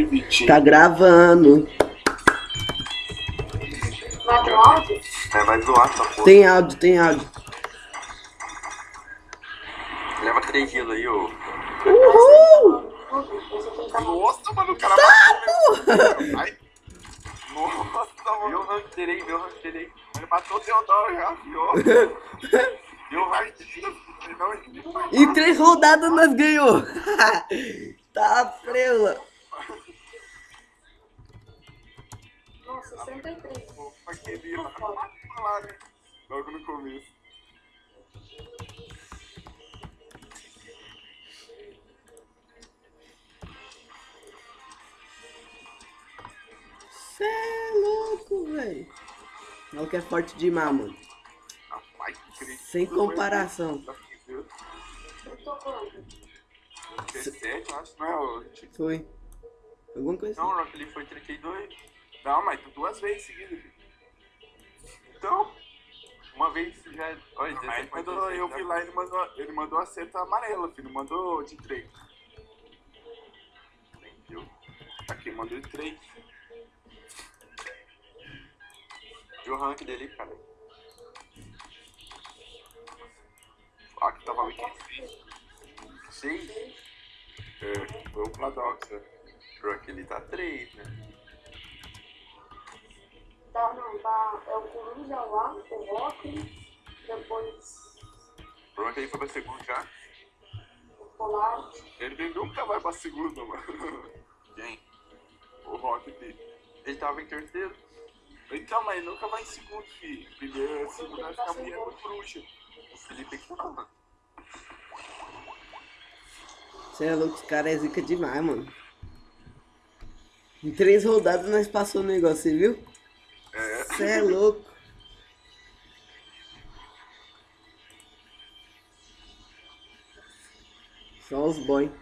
Dividir. Tá gravando. Vai pro áudio? É, vai zoar essa porra. Tem áudio, tem áudio. Leva 3 gelo aí, ô. Uhul! Nossa, mano, o cara matou. Ai. Nossa, mano. Viu o rank dele aí, viu o rank dele aí. Ele matou o Teodoro já, viu? Viu o Hardinho. Em 3 rodadas nós ganhou. Tá preula. Nossa, 63. Opa, queria lá, né? Logo no começo. Cê é louco, velho. Não que é forte demais, mano. Rapaz, que crítico. Sem comparação. Eu tô quanto? 17, acho, não é? Ô, tipo, Foi. Alguma coisa Não, assim. o Rock Lee foi 32. não, mas tu 2 vezes seguidas, filho. Então, Uma vez já. Olha, aí 17 foi quando eu vi lá, ele mandou a seta amarela, filho. Não mandou de 3. Viu? Aqui, mandou de 3. Viu o rank dele, cara? Aqui tava o Weekend 6. É, foi o Pladox, né? O Rock Lee tá 3, né? Tá, não, tá. É o Coruja lá, o Rock, depois O Rock Lee foi pra segundo já. o Polar. Ele nunca vai pra segunda, mano. Quem? O Rock dele. Ele tava em terceiro. Então, mas ele nunca vai em segundo, filho. Primeiro, segundo, vai ficar mulher do Coruja. O Felipe que tá, mano. Cê é louco, os caras é zica demais, mano. Em 3 rodadas nós passou o negócio, você viu? É. Cê é louco. Só os boy.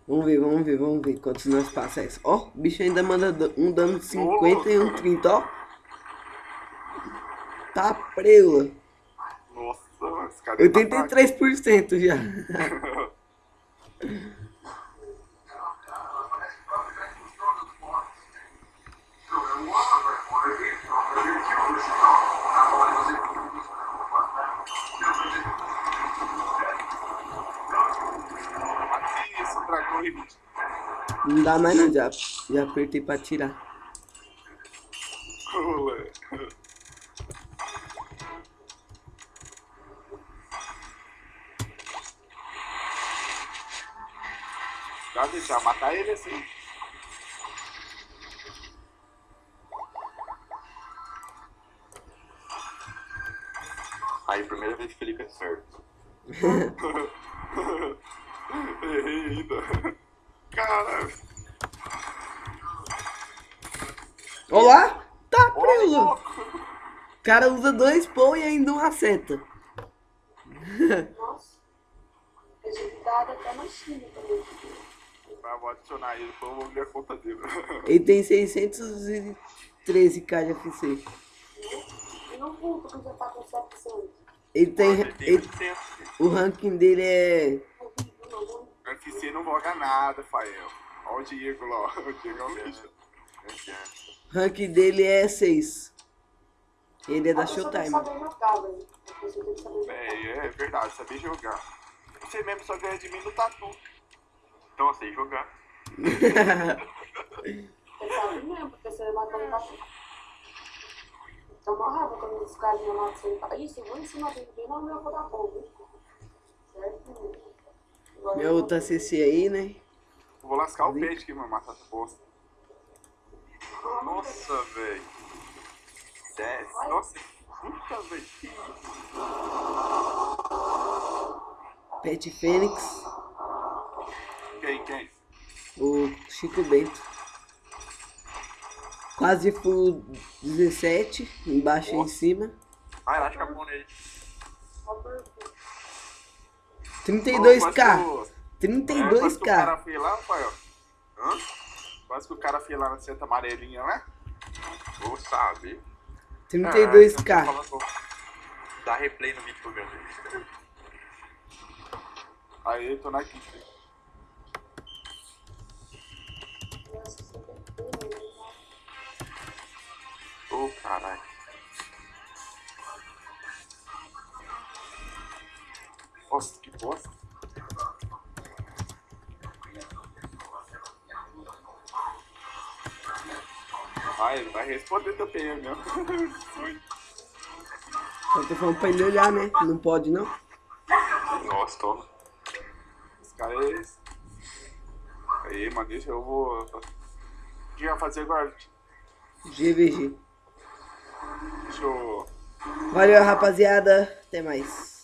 Vamos ver quantos nós passamos. Ó, o bicho ainda manda um dano de 50 e um 30, ó. Tá preula. Nossa, mano, esse cara é 83% já. Aqui, esse dragão aí, bicho. Não dá mais não, já apertei pra tirar. Olé. Já deixar matar ele assim. Aí, primeira vez que o Felipe acerta. Errei ainda. Caralho. Olá, tá Ô, preula. louco. O cara usa 2 pão e ainda uma seta. Nossa. Agilidade até na China também. Mas vou adicionar ele, então eu vou ver a conta dele. Ele tem 613k de FC. E não culpa que já tá com 700. Ele tem. Ele tem ele- 800. o ranking dele é. Não, UFC não joga nada, Fael. Olha o Diego lá, ó. O Diego é um bicho. O ranking dele é 6. Ele é da a pessoa tem que Showtime. saber jogar, velho. A pessoa tem que saber jogar. É verdade, saber jogar. Você mesmo só ganha de mim no tatu. Então, eu sei jogar. Você sabe mesmo, porque você matou no tatu. Então, uma raiva quando os caras me matam, você fala, isso, eu vou ensinar bem, não meu vou dar fogo. Certo? Agora Meu eu outro CC aí, né? Eu vou lascar o peixe aqui, mano, matar essa bosta. Nossa, velho. 10. Nossa, puta, velho. Que isso? Pet Fênix. Quem? O Chico Bento. Quase full 17. Embaixo e em cima. Ah, ela acha que é bom nele. Só por... 32k. Quase que o 32k. cara fez lá, Fael. Hã? Quase que o cara fez lá na seta amarelinha, né? Vou saber. 32k. Dá replay no vídeo pra eu ver. Aí, tô na quinta. Ô, caralho. Nossa, que bosta. Vai responder teu PM mesmo. Eu tô falando pra ele olhar, né? Não pode, não. Nossa, toma. Esse cara é esse. Aí, mano, deixa eu vou... O que vai fazer agora? GVG. Deixa eu... Valeu, rapaziada. Até mais.